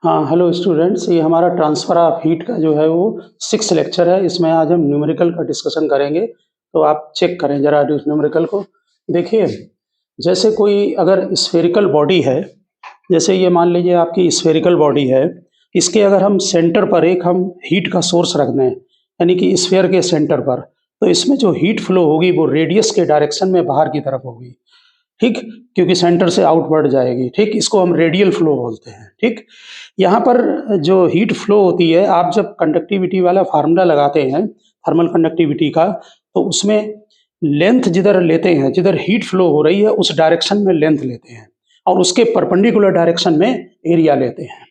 हाँ, hello students, ये हमारा ट्रांसफ़र ऑफ हीट का जो है वो 6th लेक्चर है। इसमें आज हम न्यूमेरिकल का डिस्कशन करेंगे, तो आप चेक करें ज़रा उस न्यूमेरिकल को। देखिए, जैसे कोई अगर स्फेरिकल बॉडी है, जैसे ये मान लीजिए आपकी स्फेरिकल बॉडी है, इसके अगर हम सेंटर पर एक हम हीट का सोर्स रख दें, यानी कि स्फीयर के सेंटर पर, तो इसमें जो हीट फ्लो होगी वो रेडियस के डायरेक्शन में बाहर की तरफ होगी, ठीक? क्योंकि सेंटर से आउटवर्ड जाएगी, ठीक? इसको हम रेडियल फ्लो बोलते हैं, ठीक? यहाँ पर जो हीट फ्लो होती है, आप जब कंडक्टिविटी वाला फार्मूला लगाते हैं थर्मल कंडक्टिविटी का, तो उसमें लेंथ जिधर लेते हैं, जिधर हीट फ्लो हो रही है उस डायरेक्शन में लेंथ लेते हैं और उसके परपेंडिकुलर डायरेक्शन में एरिया लेते हैं।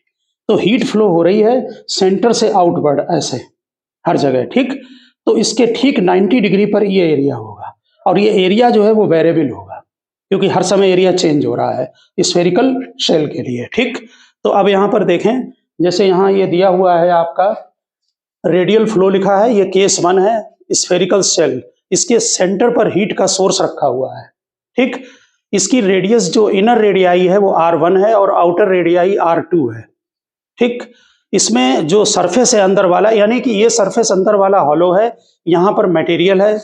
तो हीट फ्लो हो रही है सेंटर से आउटवर्ड ऐसे हर जगह, ठीक? तो इसके ठीक 90 डिग्री पर ये एरिया होगा और ये एरिया जो है वो वेरिएबल होगा क्योंकि हर समय एरिया चेंज हो रहा है स्फेरिकल शेल के लिए, ठीक? तो अब यहाँ पर देखें, जैसे यहाँ ये दिया हुआ है आपका रेडियल फ्लो लिखा है, ये केस 1 है, स्फेरिकल शेल, इसके सेंटर पर हीट का सोर्स रखा हुआ है, ठीक? इसकी रेडियस जो इनर रेडियाई है वो R1 है और आउटर रेडियाई R2 है, ठीक? इसमें जो सरफेस है अंदर वाला, यानी कि ये सरफेस अंदर वाला हॉलो है, यहाँ पर मटेरियल है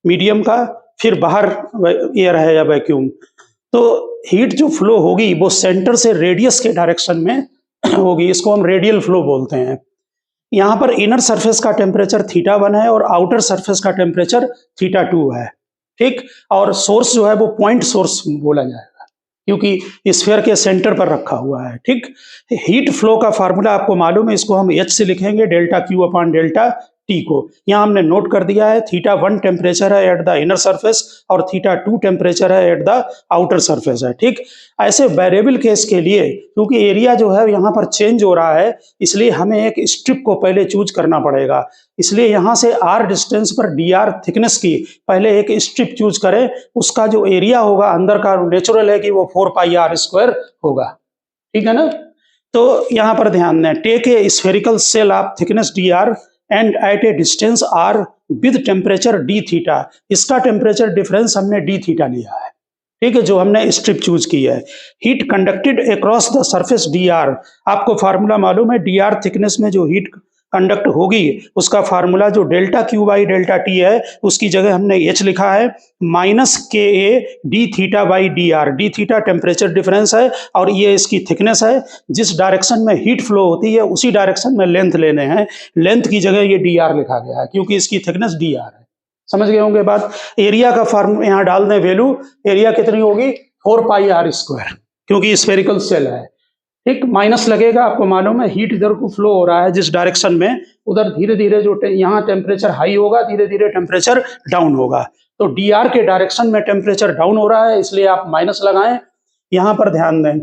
मीडियम का, फिर बाहर एयर है या वैक्यूम। तो हीट जो फ्लो होगी वो सेंटर से रेडियस के डायरेक्शन में होगी, इसको हम रेडियल फ्लो बोलते हैं। यहाँ पर इनर सरफेस का टेम्परेचर θ1 है और आउटर सरफेस का टेम्परेचर θ2 है, ठीक? और सोर्स जो है वो पॉइंट सोर्स बोला जाएगा क्योंकि स्फीयर के सेंटर पर रखा हुआ है, ठीक? हीट फ्लो का फार्मूला आपको मालूम है, इसको हम H से लिखेंगे, delta Q upon delta T को। यहाँ हमने नोट कर दिया है, θ1 टेम्परेचर है एट द इनर सरफेस और θ2 टेम्परेचर है एट द आउटर सरफेस है, ठीक? ऐसे वेरिएबल केस के लिए, क्योंकि एरिया जो है यहाँ पर चेंज हो रहा है, इसलिए हमें एक स्ट्रिप को पहले चूज करना पड़ेगा। इसलिए यहाँ से r डिस्टेंस पर dr थिकनेस की पहले एक स्ट्रिप चूज करें, उसका जो एरिया होगा अंदर का नेचुरल है कि वो 4πr² होगा, ठीक है ना? तो यहाँ पर ध्यान दें, take a spherical shell of thickness dr and at a distance r with temperature dθ। इसका टेम्परेचर डिफरेंस हमने dθ लिया है, ठीक है, जो हमने स्ट्रिप चूज की है। Heat conducted across the surface dr, आपको फार्मूला मालूम है, dr थिकनेस में जो हीट कंडक्ट होगी उसका फार्मूला जो delta Q by delta T है, उसकी जगह हमने H लिखा है, minus KA dθ by dr। dθ temperature difference है और ये इसकी थिकनेस है। जिस डायरेक्शन में हीट फ्लो होती है उसी डायरेक्शन में लेंथ लेने हैं, लेंथ की जगह ये dr लिखा गया है क्योंकि इसकी थिकनेस dr है। समझ गए होंगे बात? एरिया का फार्मूला यहाँ डाल दें, वैल्यू एरिया कितनी होगी 4πr², क्योंकि स्फेरिकल शेल है, ठीक? माइनस लगेगा, आपको मालूम है हीट इधर को फ्लो हो रहा है जिस डायरेक्शन में, उधर धीरे धीरे जो यहाँ टेम्परेचर हाई होगा, धीरे धीरे टेम्परेचर डाउन होगा। तो dr के डायरेक्शन में टेम्परेचर डाउन हो रहा है, इसलिए आप माइनस लगाएं। यहाँ पर ध्यान दें,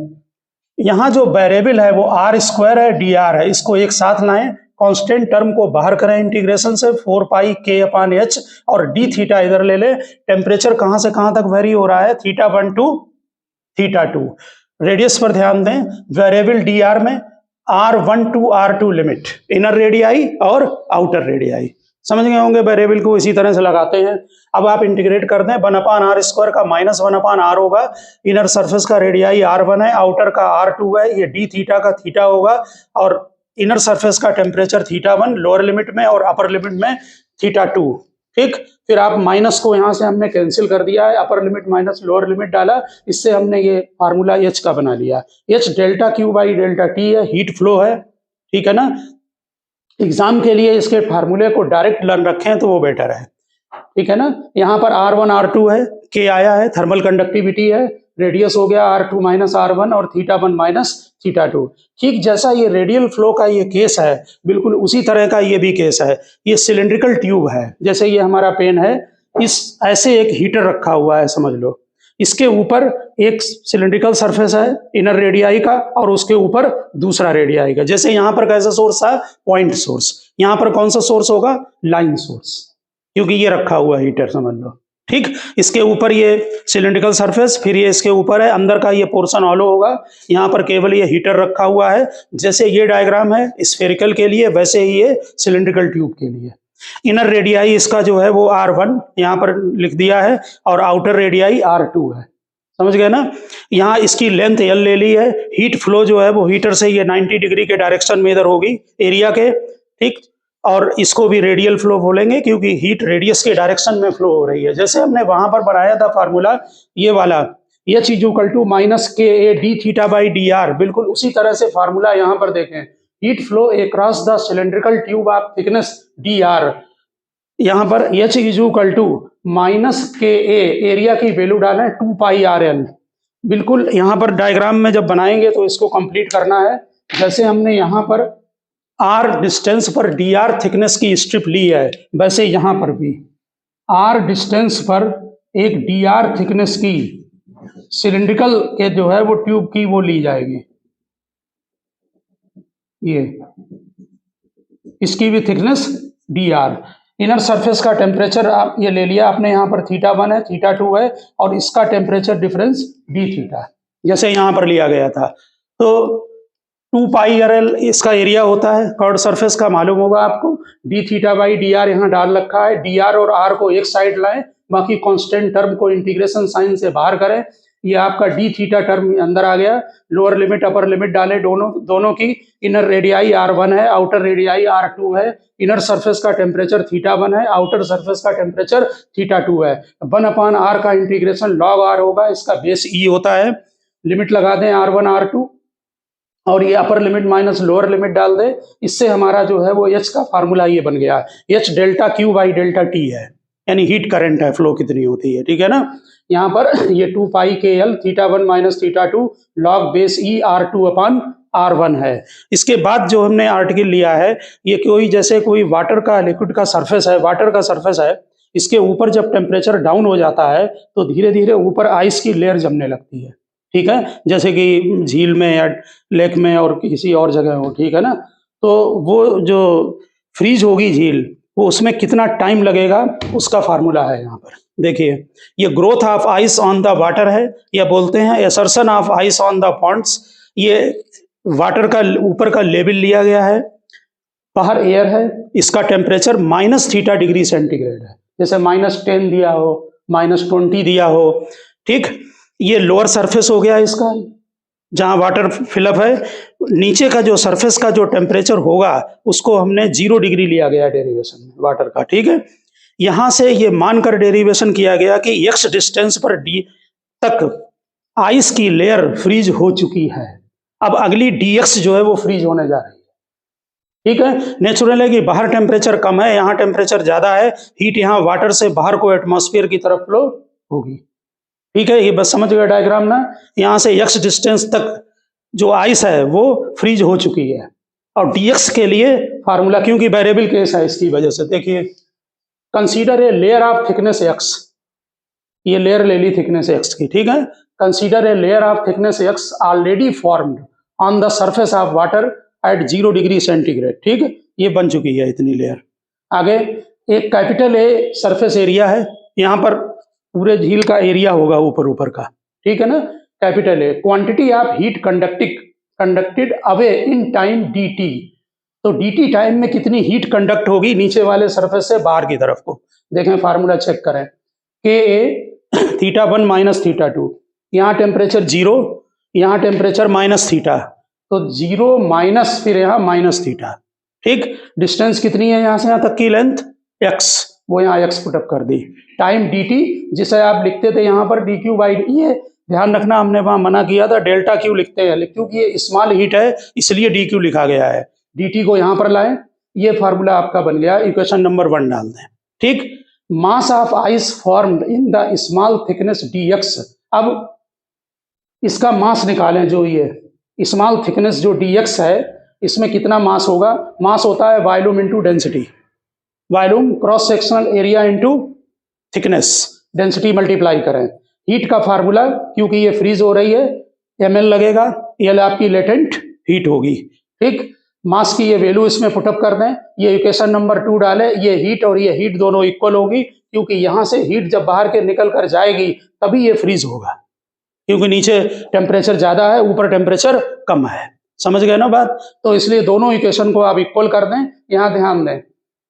यहाँ जो वेरिएबल है वो r² है, dr है, इसको एक साथ लाएं, कांस्टेंट टर्म को बाहर करें इंटीग्रेशन से, 4πk/h और dθ इधर ले लें। टेम्परेचर कहाँ से कहाँ तक वेरी हो रहा है, θ1 टू θ2। रेडियस पर ध्यान दें, वेरिएबल dr में R1 to R2 limit, inner radii और आउटर रेडियाई। समझ गए होंगे, वेरिएबल को इसी तरह से लगाते हैं। अब आप इंटीग्रेट कर दें, 1/r² का माइनस 1/r होगा, इनर सरफेस का रेडियाई R1 है, आउटर का R2 है, ये dθ का थीटा होगा और इनर सरफेस का टेम्परेचर θ1 लोअर लिमिट में और अपर लिमिट में θ2, ठीक? फिर आप माइनस को यहाँ से हमने कैंसिल कर दिया है, अपर लिमिट माइनस लोअर लिमिट डाला, इससे हमने ये फार्मूला H का बना लिया। H delta Q by delta T है, हीट फ्लो है, ठीक है ना? एग्जाम के लिए इसके फार्मूले को डायरेक्ट लर्न रखें तो वो बेटर है, ठीक है ना? यहाँ पर R1 R2 है, K आया है, थर्मल कंडक्टिविटी है, रेडियस हो गया R2 माइनस R1 और θ1 माइनस θ2। ठीक जैसा ये रेडियल फ्लो का ये केस है, बिल्कुल उसी तरह का ये भी केस है। ये सिलिंड्रिकल ट्यूब है, जैसे ये हमारा पेन है, इस ऐसे एक हीटर रखा हुआ है समझ लो, इसके ऊपर एक सिलिंड्रिकल सरफेस है इनर रेडियाई का और उसके ऊपर दूसरा रेडियाई का। जैसे यहाँ पर कैसा सोर्स था, पॉइंट सोर्स, यहाँ पर कौन सा सोर्स होगा, लाइन सोर्स, क्योंकि ये रखा हुआ हीटर समझ लो, ठीक? इसके ऊपर ये सिलिंड्रिकल सरफेस, फिर ये इसके ऊपर है, अंदर का ये पोर्शन हॉलो होगा, यहाँ पर केवल ये हीटर रखा हुआ है। जैसे ये डायग्राम है स्फेरिकल के लिए, वैसे ही ये सिलिंड्रिकल ट्यूब के लिए। इनर रेडियाई इसका जो है वो R1 यहाँ पर लिख दिया है और आउटर रेडियाई R2 है। समझ गए ना। यहाँ इसकी लेंथ एल ले ली है, हीट फ्लो जो है वो हीटर से ये 90 डिग्री के डायरेक्शन में इधर होगी एरिया के, ठीक। और इसको भी रेडियल फ्लो बोलेंगे क्योंकि हीट रेडियस के डायरेक्शन में फ्लो हो रही है। जैसे हमने वहां पर बनाया था फार्मूला ये वाला, h is equal to minus k a d theta by d r, बिल्कुल उसी तरह से फार्मूला यहाँ पर देखें, heat flow across the cylindrical tube of thickness d r, यहाँ पर h is equal to minus k a, area की वैल्यू डालें 2 पाई आर एल। बिल्कुल यहाँ पर डायग्राम में जब बनाएंगे तो इसको कंप्लीट करना है। जैसे हमने यहाँ पर आर डिस्टेंस पर डी आर थिकनेस की स्ट्रिप ली है, वैसे यहाँ पर भी आर डिस्टेंस पर एक डी आर थिकनेस की सिलिंड्रिकल के जो है वो ट्यूब की वो ली जाएगी, ये इसकी भी thickness d are. Inner surface का टेम्परेचर आप ये ले लिया आपने, यहाँ पर θ1 है, θ2 है, और इसका टेम्परेचर डिफरेंस डी थीटा जैसे यहाँ पर लिया गया था। तो 2 पाई आर एल इसका एरिया होता है, कर्ड सरफेस का मालूम होगा आपको, D theta by d r यहाँ डाल रखा है। डी आर और आर को एक साइड लाएं, बाकी कांस्टेंट टर्म को इंटीग्रेशन साइन से बाहर करें, ये आपका डी थीटा टर्म अंदर आ गया। लोअर लिमिट अपर लिमिट डालें दोनों की। इनर रेडियाई R1 है, आउटर रेडियाई R2 है। इनर सरफेस का टेम्परेचर θ1 है, आउटर सरफेस का टेम्परेचर θ2 है। 1/r का इंटीग्रेशन log r होगा, इसका बेस E होता है। लिमिट लगा दें R1 R2 और ये अपर लिमिट माइनस लोअर लिमिट डाल दें। इससे हमारा जो है वो H का फार्मूला ये बन गया, H delta Q by delta T है, यानी हीट करंट है, फ्लो कितनी होती है, ठीक है ना। यहाँ पर ये 2 pi k l θ1 minus θ2 log base E R2 upon R1 है। इसके बाद जो हमने आर्टिकल लिया है, ये जैसे कोई वाटर का लिक्विड का सरफेस है, वाटर का सरफेस है, इसके ऊपर जब टेम्परेचर डाउन हो जाता है तो धीरे धीरे ऊपर आइस की लेयर जमने लगती है, ठीक है, जैसे कि झील में या लेक में और किसी और जगह हो, ठीक है ना। तो वो जो फ्रीज होगी झील, वो उसमें कितना टाइम लगेगा उसका फार्मूला है यहाँ पर देखिए। ये growth of ice on the water है, या बोलते हैं accretion of ice on the ponds. ये वाटर का ऊपर का लेवल लिया गया है, बाहर एयर है, इसका टेम्परेचर -θ डिग्री सेंटीग्रेड है, जैसे -10 दिया हो, -20 दिया हो, ठीक। ये लोअर सरफेस हो गया इसका, जहां वाटर फिलअप है। नीचे का जो सरफेस का जो टेम्परेचर होगा उसको हमने 0 डिग्री लिया गया डेरिवेशन में वाटर का, ठीक है। यहां से ये मानकर डेरिवेशन किया गया कि x डिस्टेंस पर d तक आइस की लेयर फ्रीज हो चुकी है। अब अगली dx जो है वो फ्रीज होने जा रही है, ठीक है। नेचुरल है कि बाहर टेम्परेचर कम है, यहाँ टेम्परेचर ज्यादा है, हीट यहाँ वाटर से बाहर को एटमॉस्फेयर की तरफ फ्लो होगी, ठीक है। ये बस समझ गए डायग्राम ना। यहाँ से x डिस्टेंस तक जो आइस है वो फ्रीज हो चुकी है। और dx के लिए फार्मूला, क्योंकि वेरिएबल केस है इसकी वजह से, देखिए consider a layer of thickness x, ये लेयर ले ली थिकनेस x की, ठीक है। Consider a layer of thickness x already formed on the surface of water at 0 degree centigrade, ठीक है, ये बन चुकी है इतनी लेयर। आगे एक कैपिटल ए सरफेस एरिया है, यहाँ पर पूरे झील का एरिया होगा ऊपर का, ठीक है ना, capital A. Quantity of heat conducted away in time dt, तो dt टाइम में कितनी हीट कंडक्ट होगी नीचे वाले सरफेस से बाहर की तरफ को। देखें फार्मूला चेक करें, ka θ1 माइनस θ2, यहाँ टेम्परेचर 0, यहाँ टेम्परेचर -θ, तो 0 माइनस फिर यहाँ -θ, ठीक। डिस्टेंस कितनी है यहाँ से यहाँ तक की लेंथ x, वो यहाँ x पुटअप कर दी। टाइम dt जिसे आप लिखते थे यहाँ पर dq बाई, ये ध्यान रखना हमने वहां मना किया था डेल्टा क्यू लिखते हैं, क्योंकि ये स्मॉल हीट है इसलिए dq लिखा गया है। dt को यहाँ पर लाएं, ये फार्मूला आपका बन गया, इक्वेशन नंबर 1 डाल दें, ठीक। Mass of ice formed in the small thickness dx, अब इसका मास निकालें, जो ये स्मॉल थिकनेस जो dx है इसमें कितना मास होगा। मास होता है volume into density, volume cross sectional area into thickness, density multiply करें। हीट का फार्मूला, क्योंकि ये फ्रीज हो रही है, ml लगेगा, एल आपकी लेटेंट हीट होगी, ठीक। मास की ये वैल्यू इसमें पुटअप कर दें, ये इक्वेशन नंबर 2 डालें, ये हीट दोनों इक्वल होगी, क्योंकि यहाँ से हीट जब बाहर के निकल कर जाएगी तभी ये फ्रीज होगा, क्योंकि नीचे टेम्परेचर ज्यादा है, ऊपर टेम्परेचर कम है। समझ गए ना बात। तो इसलिए दोनों इक्वेशन को आप इक्वल कर दें। यहाँ ध्यान दें,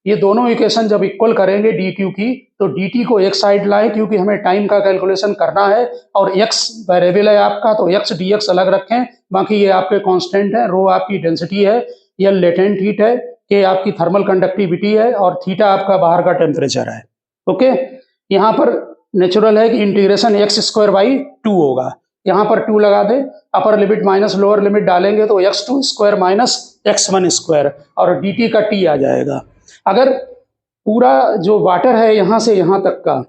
ये दोनों इक्वेशन जब इक्वल करेंगे डी क्यू की, तो डी टी को एक साइड लाएं क्योंकि हमें टाइम का कैलकुलेशन करना है, और एक्स वेरिएबल है आपका, तो एक्स डी एक्स अलग रखें, बाकी ये आपके कांस्टेंट है, रो आपकी डेंसिटी है, ये लेटेंट हीट है, के आपकी थर्मल कंडक्टिविटी है, और थीटा आपका बाहर का टेम्परेचर है। ओके, यहाँ पर नेचुरल है कि इंटीग्रेशन एक्स स्क्वायर बाई 2 होगा, यहाँ पर 2 लगा दे, upper limit minus lower limit डालेंगे तो x2 square minus x1 square, और dt का t आ जाएगा। अगर पूरा जो वाटर है यहाँ से यहाँ तक का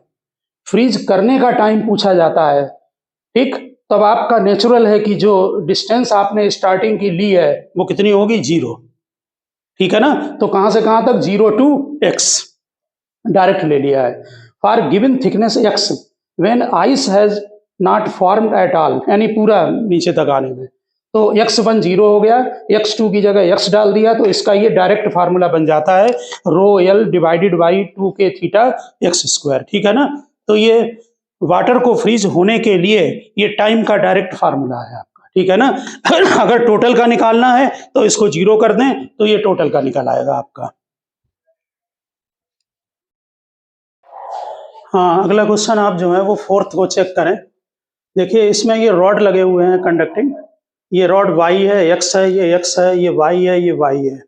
फ्रीज करने का टाइम पूछा जाता है, ठीक, तब आपका नेचुरल है कि जो डिस्टेंस आपने स्टार्टिंग की ली है वो कितनी होगी, 0, ठीक है ना। तो कहाँ से कहाँ तक, 0 to x डायरेक्ट ले लिया है। For given thickness x when ice has not formed at all, यानी पूरा नीचे तक आने में, तो x1 0 हो गया, x2 की जगह x डाल दिया, तो इसका ये डायरेक्ट फार्मूला बन जाता है rho L divided by 2k theta x square, ठीक है ना। तो ये वाटर को फ्रीज होने के लिए ये टाइम का डायरेक्ट फार्मूला है आपका, ठीक है ना। अगर टोटल का निकालना है तो इसको 0 कर दें तो ये टोटल का निकल आएगा आपका। हाँ, अगला क्वेश्चन आप जो है वो 4th को चेक करें। देखिए इसमें ये रॉड लगे हुए हैं कंडक्टिंग, ये रॉड y है, x है, ये x है, ये y है, ये y है,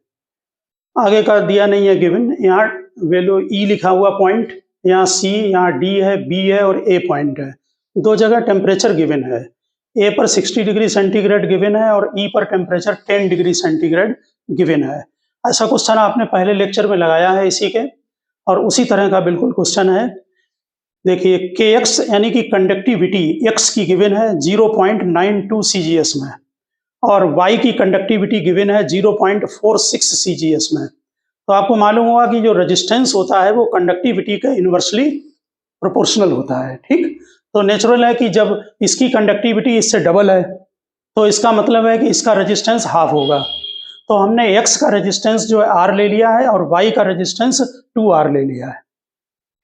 आगे का दिया नहीं है गिवन, यहाँ वैल्यू E लिखा हुआ पॉइंट, यहाँ C, यहाँ D है, B है और A पॉइंट है। दो जगह टेम्परेचर गिवन है, A पर 60 डिग्री सेंटीग्रेड गिवन है और E पर टेम्परेचर 10 डिग्री सेंटीग्रेड गिवन है। ऐसा क्वेश्चन आपने पहले लेक्चर में लगाया है इसी के, और उसी तरह का बिल्कुल क्वेश्चन है। देखिए kx यानी कि कंडक्टिविटी x की गिवन है 0.92 CGS में, और y की कंडक्टिविटी गिवन है 0.46 CGS में। तो आपको मालूम होगा कि जो रेजिस्टेंस होता है वो कंडक्टिविटी का इन्वर्सली प्रोपोर्शनल होता है, ठीक। तो नेचुरल है कि जब इसकी कंडक्टिविटी इससे डबल है तो इसका मतलब है कि इसका रेजिस्टेंस हाफ होगा। तो हमने x का रेजिस्टेंस जो है r ले लिया है और y का रेजिस्टेंस 2r ले लिया है,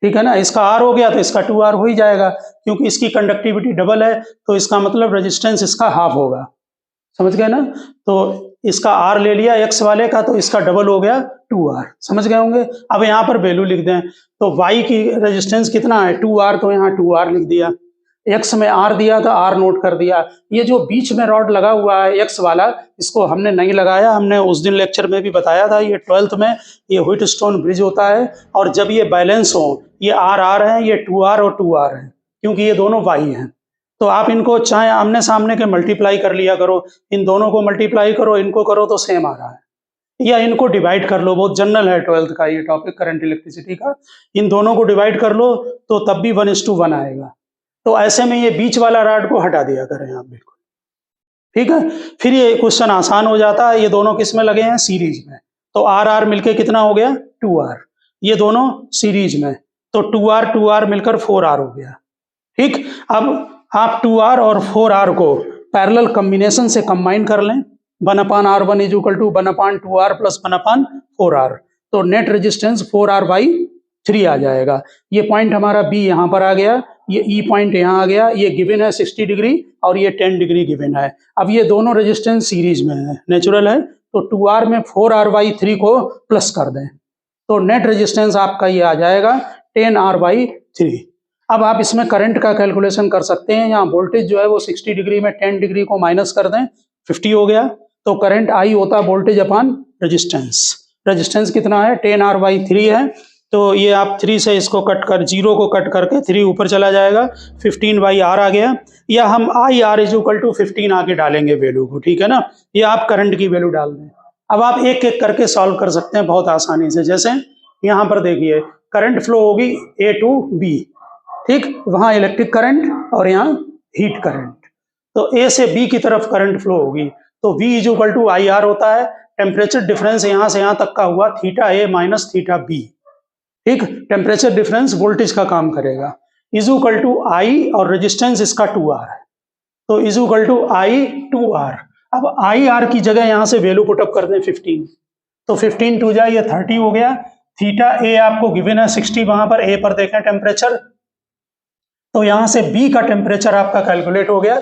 ठीक है ना। इसका r हो गया तो इसका 2r हो ही जाएगा, क्योंकि इसकी कंडक्टिविटी डबल है तो इसका मतलब रेजिस्टेंस इसका हाफ होगा, समझ गए ना। तो इसका r ले लिया x वाले का, तो इसका डबल हो गया 2r, समझ गए होंगे। अब यहाँ पर वैल्यू लिख दें, तो y की रेजिस्टेंस कितना है, 2r, तो यहाँ 2r लिख दिया, x में r दिया तो r नोट कर दिया। ये जो बीच में रॉड लगा हुआ है x वाला, इसको हमने नहीं लगाया, हमने उस दिन लेक्चर में भी बताया था, ये 12th में ये व्हीटस्टोन ब्रिज होता है, और जब ये बैलेंस हो, ये r है, ये 2r और 2r है, क्योंकि ये दोनों y हैं। तो आप इनको चाहे आमने सामने के मल्टीप्लाई कर लिया करो, इन दोनों को मल्टीप्लाई करो, इनको करो तो सेम आ रहा है, या इनको डिवाइड कर लो, बहुत जनरल है 12th का ये टॉपिक करंट इलेक्ट्रिसिटी का, इन दोनों को डिवाइड कर लो तो तब भी 1:1 आएगा। तो ऐसे में ये बीच वाला रॉड को हटा दिया करें आप, बिल्कुल ठीक है। फिर ये क्वेश्चन आसान हो जाता है, ये दोनों किस में लगे हैं, सीरीज में, तो आर आर मिलके कितना हो गया, 2r, ये दोनों सीरीज में, तो 2r मिलकर 4r हो गया, ठीक। अब आप 2r और 4r को पैरेलल कॉम्बिनेशन से कंबाइन कर लें, 1/r1 is equal to 1/2r plus 1/4r, तो नेट रेजिस्टेंस 4r/3 आ जाएगा। ये पॉइंट हमारा B यहाँ पर आ गया, ये E पॉइंट यहाँ आ गया, ये गिवन है 60 डिग्री और ये 10 डिग्री गिवन है। अब ये दोनों रेजिस्टेंस सीरीज में है, नेचुरल है, तो 2r में 4r/3 को प्लस कर दें, तो नेट रेजिस्टेंस आपका ये आ जाएगा 10r/3। अब आप इसमें करंट का कैलकुलेशन कर सकते हैं, यहाँ वोल्टेज जो है वो 60 डिग्री में 10 डिग्री को माइनस कर दें, 50 हो गया, तो करंट I होता वोल्टेज अपॉन रेजिस्टेंस, रेजिस्टेंस कितना है, 10r/3 है, तो ये आप 3 से इसको कट कर, 0 को कट करके 3 ऊपर चला जाएगा, 15/r आ गया, या हम IR इज इक्वल टू 15 आगे डालेंगे वैल्यू को, ठीक है ना। ये आप करंट की वैल्यू डाल दें। अब आप एक एक करके सॉल्व कर सकते हैं बहुत आसानी से। जैसे यहाँ पर देखिए करंट फ्लो होगी A to B, ठीक, वहाँ इलेक्ट्रिक करंट और यहाँ हीट करंट, तो A से B की तरफ करंट फ्लो होगी, तो V is equal to IR होता है, टेम्परेचर डिफरेंस यहाँ से यहाँ तक का हुआ θA माइनस θB, ठीक, टेम्परेचर डिफरेंस वोल्टेज का काम करेगा, इज इक्वल टू I और रेजिस्टेंस इसका 2R है, तो is equal to I 2R। अब IR की जगह यहाँ से वैल्यू पुटअप कर दें 15, तो 15 2 जाए ये 30 हो गया, θA आपको गिवन है 60, वहां पर A पर देखें टेम्परेचर, तो यहां से B का टेम्परेचर आपका कैलकुलेट हो गया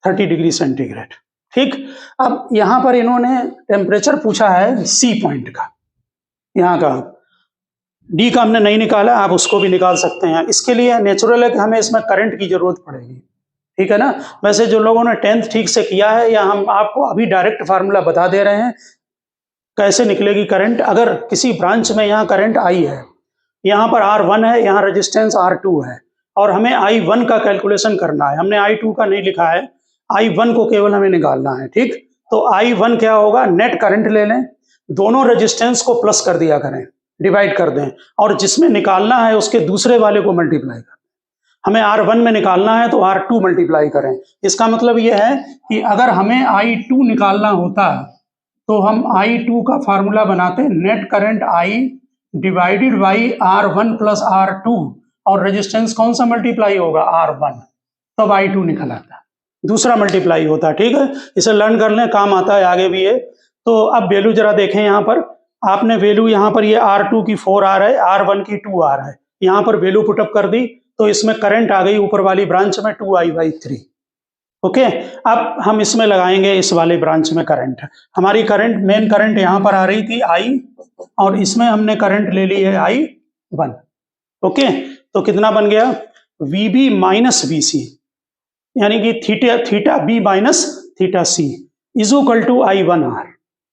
30 डिग्री सेंटीग्रेड, ठीक। अब यहां पर इन्होंने टेम्परेचर पूछा है C पॉइंट का, यहाँ का, डी का हमने नहीं निकाला, आप उसको भी निकाल सकते हैं। इसके लिए नेचुरल है कि हमें इसमें करंट की जरूरत पड़ेगी, ठीक है ना। वैसे जो लोगों ने 10th ठीक से किया है, या हम आपको अभी डायरेक्ट फार्मूला बता दे रहे हैं कैसे निकलेगी करंट। अगर किसी ब्रांच में यहाँ करंट आई है, यहाँ पर R1 है, यहाँ रेजिस्टेंस R2 है, और हमें I1 का कैलकुलेशन करना है। हमने I2 का नहीं लिखा है, I1 को केवल हमें निकालना है, ठीक। तो I1 क्या होगा, नेट करंट ले लें, दोनों रेजिस्टेंस को प्लस कर दिया करें, डिवाइड कर दें, और जिसमें निकालना है उसके दूसरे वाले को मल्टीप्लाई करें। हमें R1 में निकालना है तो R2 मल्टीप्लाई करें। इसका मतलब यह है कि अगर हमें I2 निकालना होता तो हम I2 का फार्मूला बनाते net current I divided by R1 plus R2, और रेजिस्टेंस कौन सा मल्टीप्लाई होगा, R1, तब I2 निकल आता, दूसरा मल्टीप्लाई होता है, ठीक है। इसे लर्न कर लें, काम आता है, आगे भी है। तो अब वैल्यू जरा देखें, यहाँ पर आपने वैल्यू, यहाँ पर ये R2 की 4 आ रहा है, R1 की 2 आ रहा है, यहाँ पर वैल्यू पुटअप कर दी तो इसमें करंट आ गई ऊपर वाली ब्रांच में 2I/3। ओके, अब हम इसमें लगाएंगे इस वाले ब्रांच में करंट। हमारी करंट, मेन करंट यहाँ पर आ रही थी I, और इसमें हमने करंट ले ली है I1। ओके, तो कितना बन गया, VB माइनस VC, यानी कि theta B minus theta C is equal to I1R,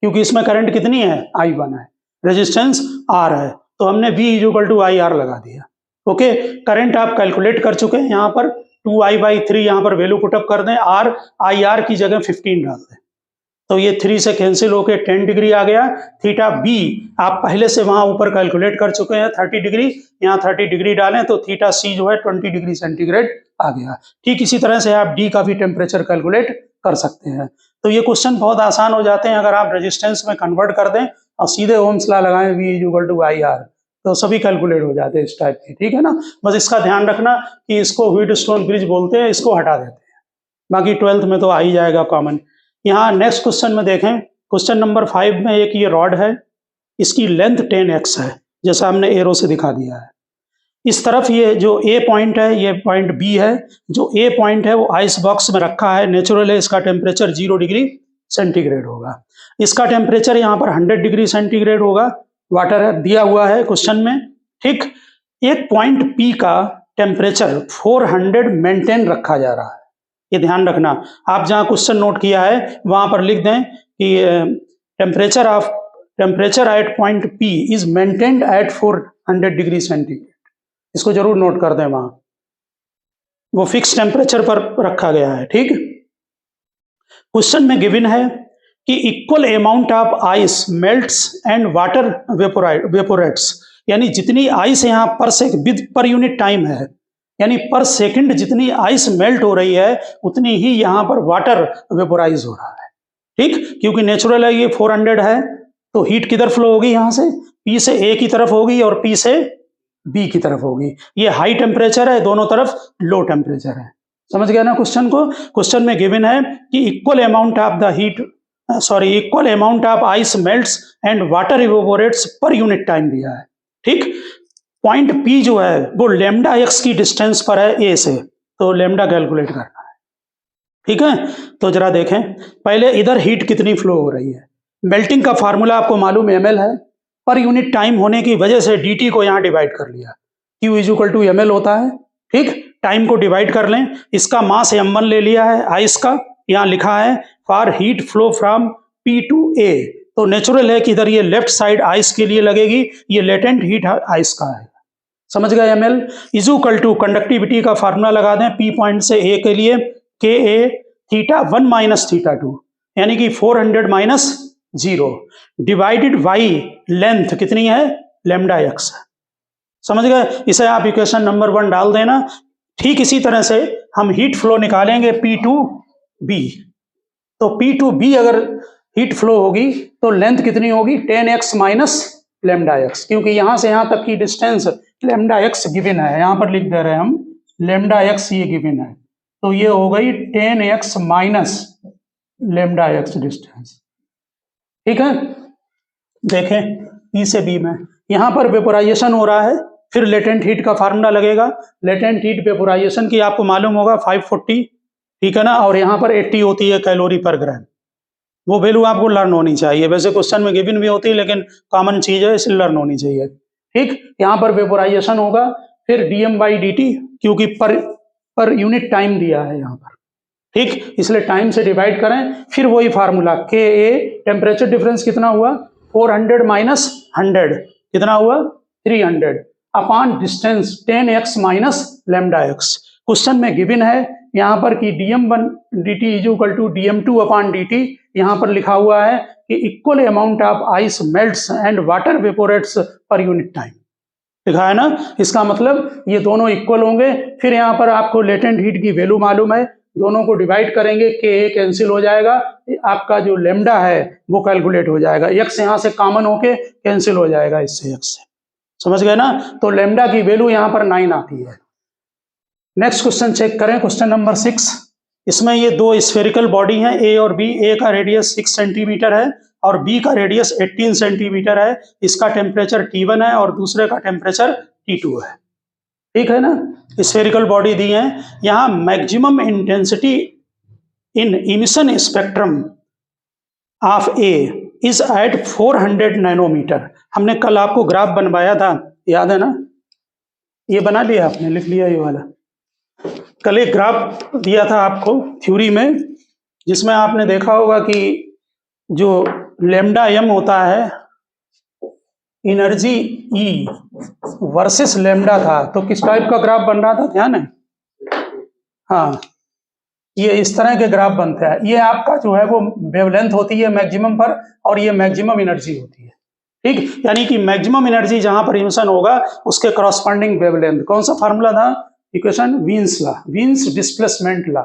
क्योंकि इसमें करंट कितनी है, I1 है, रेजिस्टेंस R है, तो हमने V is equal to IR लगा दिया। ओके, करंट आप कैलकुलेट कर चुके हैं, यहाँ पर 2I/3 यहाँ पर वैल्यू पुटअप कर दें, IR की जगह 15 डाल दें, तो ये 3 से कैंसिल होकर 10 डिग्री आ गया। थीटा B आप पहले से वहां ऊपर कैलकुलेट कर चुके हैं 30 डिग्री, यहाँ 30 डिग्री डालें तो थीटा C जो है 20 डिग्री सेंटीग्रेड आ गया। ठीक इसी तरह से आप D का भी टेम्परेचर कैलकुलेट कर सकते हैं। तो ये क्वेश्चन बहुत आसान हो जाते हैं अगर आप रेजिस्टेंस में कन्वर्ट कर दें और सीधे ओम्स लॉ लगाएं V = IR, तो सभी कैलकुलेट हो जाते हैं इस टाइप के, ठीक है ना। बस इसका ध्यान रखना कि इसको व्हीटस्टोन ब्रिज बोलते हैं, इसको हटा देते हैं, बाकी 12th में तो आ ही जाएगा कॉमन। यहाँ नेक्स्ट क्वेश्चन में देखें, क्वेश्चन नंबर 5 में एक ये रॉड है, इसकी लेंथ 10x है, जैसा हमने एरो से दिखा दिया है। इस तरफ ये जो A पॉइंट है, ये पॉइंट B है। जो A पॉइंट है वो आइस बॉक्स में रखा है, नेचुरल है, इसका टेम्परेचर 0 डिग्री सेंटीग्रेड होगा। इसका टेम्परेचर यहाँ पर 100 डिग्री सेंटीग्रेड होगा, वाटर है, दिया हुआ है क्वेश्चन में, ठीक। एक पॉइंट P का टेम्परेचर 400 मेंटेन रखा जा रहा है, ये ध्यान रखना। आप जहाँ क्वेश्चन नोट किया है वहां पर लिख दें कि temperature at point P is maintained eight 400 degree centigrade, इसको जरूर नोट कर दें, वहां वो फिक्स टेम्परेचर पर रखा गया है, ठीक। क्वेश्चन में गिवन है कि equal amount of ice melts and water vaporates, यानी जितनी आइस यहाँ पर यूनिट टाइम है, यानी पर सेकंड जितनी आइस मेल्ट हो रही है उतनी ही यहाँ पर वाटर वेपोराइज हो रहा है, ठीक। क्योंकि नेचुरल है, ये 400 है, तो हीट किधर फ्लो होगी, यहाँ से P से A की तरफ होगी और P से B की तरफ होगी। ये हाई टेम्परेचर है, दोनों तरफ लो टेम्परेचर है। समझ गया ना क्वेश्चन को। क्वेश्चन में गिवन है कि equal amount of ice melts and water evaporates पर यूनिट टाइम दिया है, ठीक। पॉइंट P जो है वो लैम्डा x की डिस्टेंस पर है A से, तो लैम्डा कैलकुलेट करना है, ठीक है। तो जरा देखें, पहले इधर हीट कितनी फ्लो हो रही है। मेल्टिंग का फार्मूला आपको मालूम ml है, पर यूनिट टाइम होने की वजह से dt को यहाँ डिवाइड कर लिया, Q = ml होता है, ठीक। टाइम को डिवाइड कर लें, इसका मास m1 ले लिया है आइस का, यहाँ लिखा है for heat flow from P to A, तो नेचुरल है कि इधर ये लेफ्ट साइड आइस के लिए लगेगी, ये लेटेंट हीट आइस का है। समझ गए, ml = कंडक्टिविटी का फार्मूला लगा दें P पॉइंट से A के लिए, Ka θ1 - θ2, यानी कि 400 - 0 डिवाइडेड बाई लेंथ कितनी है, λx। समझ गए, इसे आप इक्वेशन नंबर 1 डाल देना। ठीक इसी तरह से हम हीट फ्लो निकालेंगे P to B, तो P to B अगर हीट फ्लो होगी तो लेंथ कितनी होगी, 10x - λx, क्योंकि यहां से यहां तक की डिस्टेंस λx गिवन है, यहां पर लिख दे रहे हैं हम λx, ये गिवन है, तो ये हो गई 10x - λx डिस्टेंस, ठीक है। देखें P से B में यहां पर वेपोराइजेशन हो रहा है, फिर लेटेंट हीट का फार्मूला लगेगा। लेटेंट हीट वेपोराइजेशन की आपको मालूम होगा 540, ठीक है ना, और यहाँ पर 80 होती है कैलोरी पर ग्राम, वो वैल्यू आपको लर्न होनी चाहिए। वैसे क्वेश्चन में गिवन भी होती है लेकिन कॉमन चीज है, इसलिए लर्न होनी चाहिए। ठीक, यहाँ पर वेपोराइजेशन होगा, फिर dm/dt, क्योंकि पर यूनिट टाइम दिया है यहाँ पर, ठीक, इसलिए टाइम से डिवाइड करें, फिर वही फार्मूला Ka, टेम्परेचर डिफरेंस कितना हुआ 400 माइनस 100 कितना हुआ 300 upon distance 10x minus λx। Question में गिवन है यहाँ पर कि dm1 dt is equal to dm2 upon dt, यहाँ पर लिखा हुआ है कि equal amount of ice melts and water vaporates per unit time, लिखा है ना। इसका मतलब ये दोनों इक्वल होंगे। फिर यहाँ पर आपको लेटेंट हीट की वैल्यू मालूम है, दोनों को डिवाइड करेंगे, Ka कैंसिल हो जाएगा, आपका जो लेमडा है वो कैलकुलेट हो जाएगा, x यहाँ से कॉमन होके कैंसिल हो जाएगा इससे x से, समझ गए ना। तो लेमडा की वैल्यू यहाँ पर 9 आती है। नेक्स्ट क्वेश्चन चेक करें, क्वेश्चन नंबर 6। इसमें ये दो स्फेरिकल बॉडी हैं A और B, A का रेडियस 6 सेंटीमीटर है और B का रेडियस 18 सेंटीमीटर है। इसका टेम्परेचर T1 है और दूसरे का टेम्परेचर T2 है, ठीक है ना। स्फेरिकल बॉडी दी है, यहाँ maximum intensity in emission spectrum of A is at 400 nanometre. हमने कल आपको ग्राफ बनवाया था, याद है ना, ये बना लिया आपने, लिख लिया ये वाला। कल एक ग्राफ दिया था आपको थ्योरी में, जिसमें आपने देखा होगा कि जो लेमडा m होता है एनर्जी E वर्सेस लेमडा था, तो किस टाइप का ग्राफ बन रहा था, ध्यान है। हाँ, ये इस तरह के ग्राफ बनते हैं। ये आपका जो है वो वेवलेंथ होती है मैक्सिमम पर, और ये मैक्सिमम एनर्जी होती है, ठीक। यानी कि मैक्सिमम एनर्जी जहां पर इमिशन होगा उसके करस्पॉन्डिंग वेवलेंथ। कौन सा फार्मूला था, equation Wien's law, Wien's displacement law,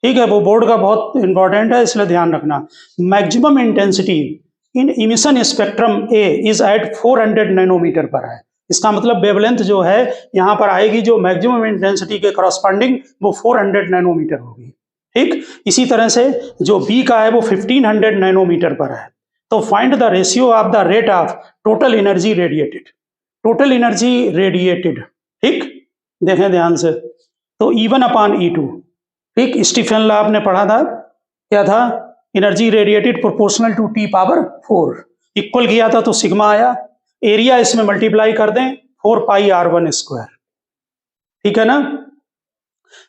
ठीक है। वो बोर्ड का बहुत इंपॉर्टेंट है, इसलिए ध्यान रखना। Maximum intensity in emission spectrum A is at 400 nanometre पर है। इसका मतलब वेवलेंथ जो है यहाँ पर आएगी जो मैक्सिमम इंटेंसिटी के करस्पॉन्डिंग, वो 400 नैनोमीटर होगी, ठीक। इसी तरह से जो B का है वो 1500 नैनोमीटर पर है। तो find the ratio of the rate of total energy radiated, total energy radiated, ठीक, देखें ध्यान से। तो E1 अपॉन E2, ठीक, स्टीफन लॉ आपने पढ़ा था, क्या था, energy radiated proportional to T power 4, equal किया था तो सिग्मा आया, एरिया इसमें मल्टीप्लाई कर दें 4 पाई R1 स्क्वायर, ठीक है ना।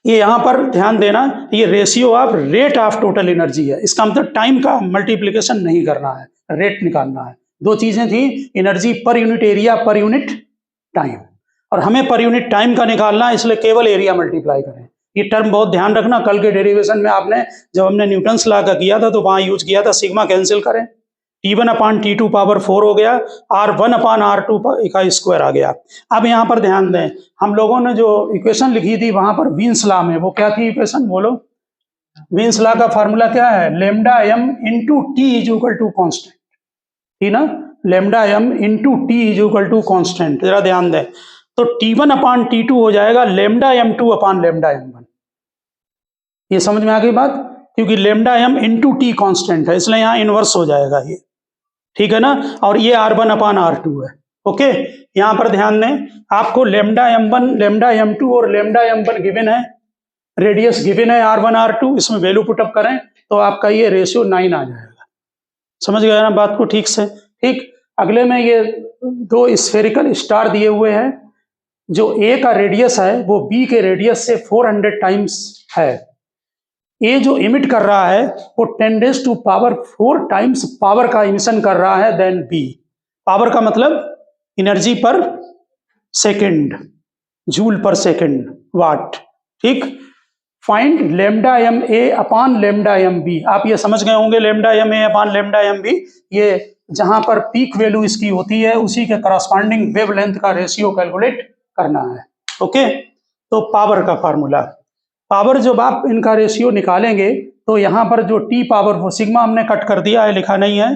ये यहां पर ध्यान देना, ये ratio of rate of total energy है, इसका मतलब टाइम का मल्टीप्लिकेशन नहीं करना है, रेट निकालना है। दो चीजें थी, एनर्जी पर यूनिट एरिया पर यूनिट टाइम, और हमें पर यूनिट टाइम का निकालना है, इसलिए केवल एरिया मल्टीप्लाई करें। ये टर्म बहुत ध्यान रखना, कल के डेरिवेशन में आपने जब हमने न्यूटन्स लॉ का किया था तो वहां यूज किया था, सिग्मा कैंसिल करें, T1 अपॉन T2 पावर 4 हो गया, R1 अपॉन R2 का स्क्वायर आ गया। अब यहाँ पर ध्यान दें, हम लोगों ने जो इक्वेशन लिखी थी वहां पर वीन्स लॉ में, वो क्या थी इक्वेशन, बोलो। वीन्स लॉ का फार्मूला क्या है, lambda m into T is equal to constant, ठीक ना, lambda m into T is equal to constant. जरा ध्यान दें, तो T1 अपॉन T2 हो जाएगा lambda m2 upon lambda m1। ये समझ में आ गई बात, क्योंकि lambda m into T constant है, इसलिए यहाँ इनवर्स हो जाएगा ये, ठीक है ना। और ये R1 अपॉन R2 है, ओके। यहाँ पर ध्यान दें, आपको लेमडा m1, लेमडा m2 और लेमडा m1 गिवन है, रेडियस गिवन है R1 R2, इसमें वैल्यू पुटअप करें तो आपका ये रेशियो 9 आ जाएगा। समझ गए ना बात को ठीक से, ठीक। अगले में ये दो स्फेरिकल स्टार दिए हुए हैं, जो A का रेडियस है वो B के रेडियस से 400 टाइम्स है। A जो इमिट कर रहा है वो 10⁴ टाइम्स पावर का इमिशन कर रहा है देन B। पावर का मतलब energy per second, joule per second, watt, ठीक। Find lambda M A upon lambda M B. आप ये समझ गए होंगे, lambda M A upon lambda M B, ये जहां पर पीक वैल्यू इसकी होती है उसी के करस्पॉन्डिंग वेवलेंथ का रेशियो कैलकुलेट करना है, ओके। तो पावर का फार्मूला, पावर जब आप इनका रेशियो निकालेंगे तो यहाँ पर जो T पावर 4, सिग्मा हमने कट कर दिया है, लिखा नहीं है,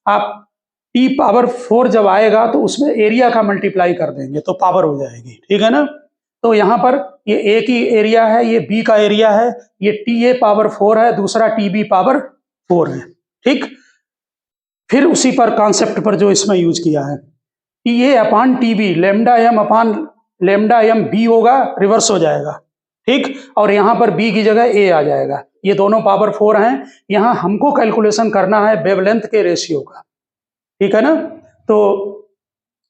आप T पावर 4 जब आएगा तो उसमें एरिया का मल्टीप्लाई कर देंगे तो पावर हो जाएगी, ठीक है ना। तो यहाँ पर ये A की एरिया है, ये B का एरिया है, ये TA पावर 4 है, दूसरा TB पावर 4 है, ठीक। फिर उसी पर कॉन्सेप्ट पर जो इसमें यूज किया है, TA upon TB, lambda m upon lambda m B होगा, रिवर्स हो जाएगा, ठीक। और यहाँ पर B की जगह A आ जाएगा, ये दोनों पावर 4 हैं। यहाँ हमको कैलकुलेशन करना है वेवलेंथ के रेशियो का, ठीक है ना। तो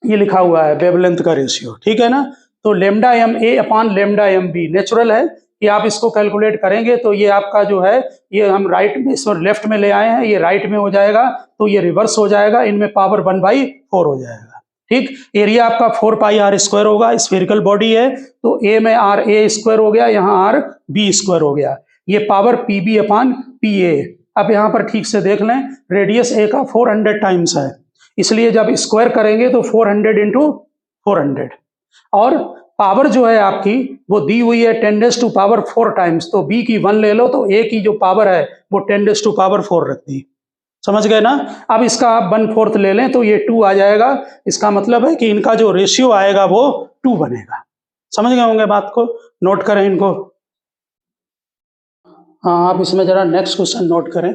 ये लिखा हुआ है वेवलेंथ का रेशियो, ठीक है ना। तो lambda M A upon lambda M B natural है कि आप इसको कैलकुलेट करेंगे तो ये आपका जो है, ये हम राइट में इस लेफ्ट में ले आए हैं, ये राइट में हो जाएगा तो ये रिवर्स हो जाएगा, इनमें पावर 1/4 हो जाएगा, ठीक। एरिया आपका 4 पाई आर स्क्वायर होगा, स्फेरिकल बॉडी है तो ए में आर ए स्क्वायर हो गया, यहाँ आर बी स्क्वायर हो गया, ये power P B upon P A. अब यहाँ पर ठीक से देख लें, रेडियस ए का 400 टाइम्स है, इसलिए जब स्क्वायर करेंगे तो 400 इंटू 400, और पावर जो है आपकी वो दी हुई है 10⁻⁴ टाइम्स, तो बी की 1 ले लो तो ए की जो पावर है वो 10⁻⁴ रख दी, समझ गए ना। अब इसका आप 1/4 ले लें तो ये 2 आ जाएगा, इसका मतलब है कि इनका जो रेशियो आएगा वो 2 बनेगा। समझ गए होंगे बात को, नोट करें इनको। हाँ, आप इसमें जरा नेक्स्ट क्वेश्चन नोट करें।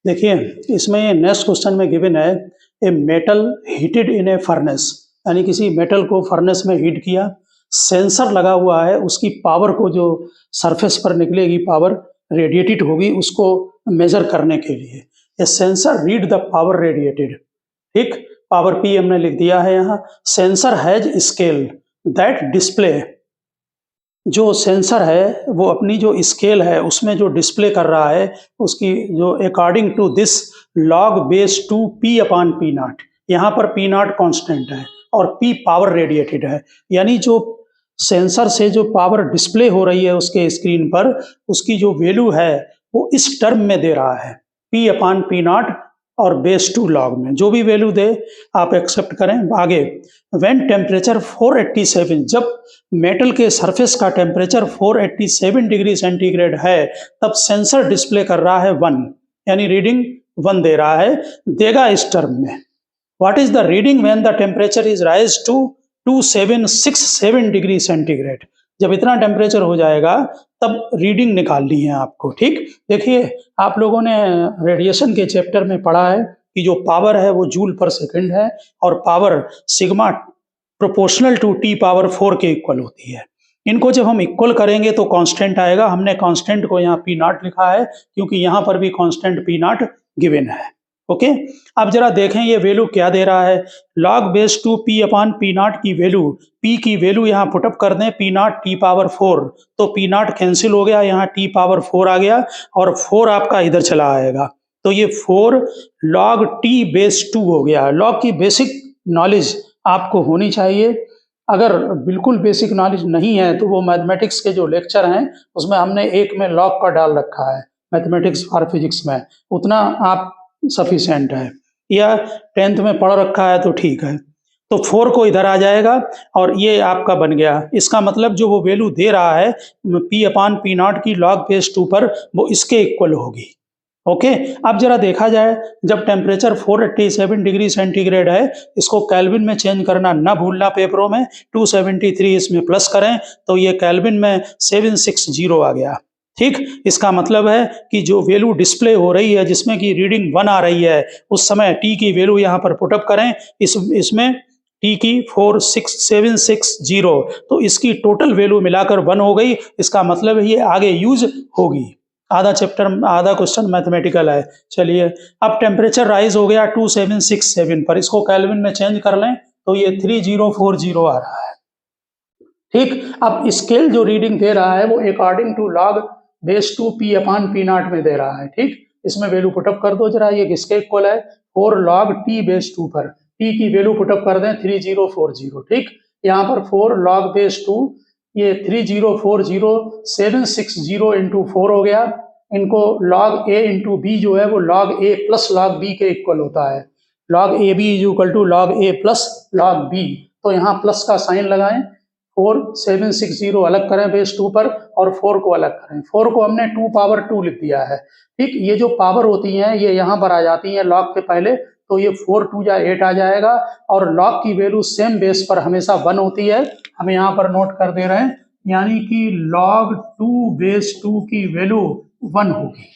देखिए इसमें ये नेक्स्ट क्वेश्चन में गिवन है, a metal heated in A furnace, यानी किसी मेटल को फर्नेस में हीट किया, सेंसर लगा हुआ है, उसकी पावर को जो सरफेस पर निकलेगी पावर रेडिएटेड होगी उसको मेजर करने के लिए। A sensor read the power radiated, ठीक, पावर पी हमने लिख दिया है यहाँ। Sensor has scale that display, जो सेंसर है वो अपनी जो स्केल है उसमें जो डिस्प्ले कर रहा है उसकी जो according to this log base two P upon P not, यहाँ पर पी नॉट कॉन्स्टेंट है और पी पावर रेडिएटेड है, यानी जो सेंसर से जो पावर डिस्प्ले हो रही है उसके स्क्रीन पर उसकी जो वैल्यू है वो इस टर्म में दे रहा है, पी अपॉन पी नॉट और बेस टू लॉग में जो भी वैल्यू दे आप एक्सेप्ट करें। आगे, व्हेन टेम्परेचर 487, जब मेटल के सरफेस का टेम्परेचर 487 डिग्री सेंटीग्रेड है तब सेंसर डिस्प्ले कर रहा है 1, यानी रीडिंग 1 दे रहा है, देगा इस टर्म में। What is the reading when the temperature is raise to 2767 degree centigrade, जब इतना टेम्परेचर हो जाएगा तब रीडिंग निकालनी है आपको, ठीक। देखिए आप लोगों ने रेडिएशन के चैप्टर में पढ़ा है कि जो पावर है वो जूल पर सेकंड है और power sigma proportional to T power 4 के इक्वल होती है। इनको जब हम इक्वल करेंगे तो कांस्टेंट आएगा, हमने कांस्टेंट को यहाँ पी नॉट लिखा है क्योंकि यहाँ पर भी कांस्टेंट पी नॉट गिवन है, ओके। अब जरा देखें ये वैल्यू क्या दे रहा है, log base two P upon P not की वैल्यू, पी की वैल्यू यहाँ पुटअप कर दें, पी नॉट टी पावर 4, तो पी नॉट कैंसिल हो गया, यहाँ टी पावर 4 आ गया और 4 आपका इधर चला आएगा, तो ये 4 लॉग टी बेस 2 हो गया। लॉग की बेसिक नॉलेज आपको होनी चाहिए, अगर बिल्कुल बेसिक नॉलेज नहीं है तो वो मैथमेटिक्स के जो लेक्चर हैं उसमें हमने एक में लॉग का डाल रखा है, मैथमेटिक्स फॉर फिजिक्स में, उतना आप सफिशिएंट है, या 10th में पढ़ रखा है तो ठीक है। तो 4 को इधर आ जाएगा और ये आपका बन गया, इसका मतलब जो वो वैल्यू दे रहा है पी अपॉन पी नॉट की लॉग बेस 2 पर वो इसके इक्वल होगी, ओके। अब जरा देखा जाए, जब टेम्परेचर 487 डिग्री सेंटीग्रेड है, इसको केल्विन में चेंज करना ना भूलना पेपरों में, 273 इसमें प्लस करें तो ये केल्विन में 760 आ गया, ठीक। इसका मतलब है कि जो वैल्यू डिस्प्ले हो रही है जिसमें कि रीडिंग 1 आ रही है उस समय टी की वैल्यू यहाँ पर पुटअप करें, इसमें टी की 46760, तो इसकी टोटल वैल्यू मिलाकर 1 हो गई, इसका मतलब ये आगे यूज होगी। आधा चैप्टर, आधा क्वेश्चन मैथमेटिकल है। चलिए अब टेम्परेचर राइज हो गया 2767 पर, इसको केल्विन में चेंज कर लें तो ये 3040 आ रहा है, ठीक। अब स्केल जो रीडिंग दे रहा है वो according to log base 2 P upon P not में दे रहा है, ठीक। इसमें वैल्यू पुटअप कर दो जरा, ये किसके इक्वल है, 4 लॉग टी बेस 2 पर, टी की वैल्यू पुटअप कर दें 3040, ठीक। यहाँ पर 4 लॉग बेस 2, ये 3040 760 इंटू 4 हो गया, इनको लॉग ए इंटू बी जो है वो log A plus log B के इक्वल होता है, log A B is equal to log A plus log B, तो यहाँ प्लस का साइन लगाएं, 4760 अलग करें बेस 2 पर और 4 को अलग करें, 4 को हमने 2 पावर 2 लिख दिया है, ठीक। ये जो पावर होती हैं ये यहाँ पर आ जाती हैं लॉग के पहले, तो ये 4 2 जा 8 आ जाएगा और लॉग की वैल्यू सेम बेस पर हमेशा 1 होती है, हम यहाँ पर नोट कर दे रहे हैं, यानी कि लॉग 2 बेस 2 की वैल्यू 1 होगी,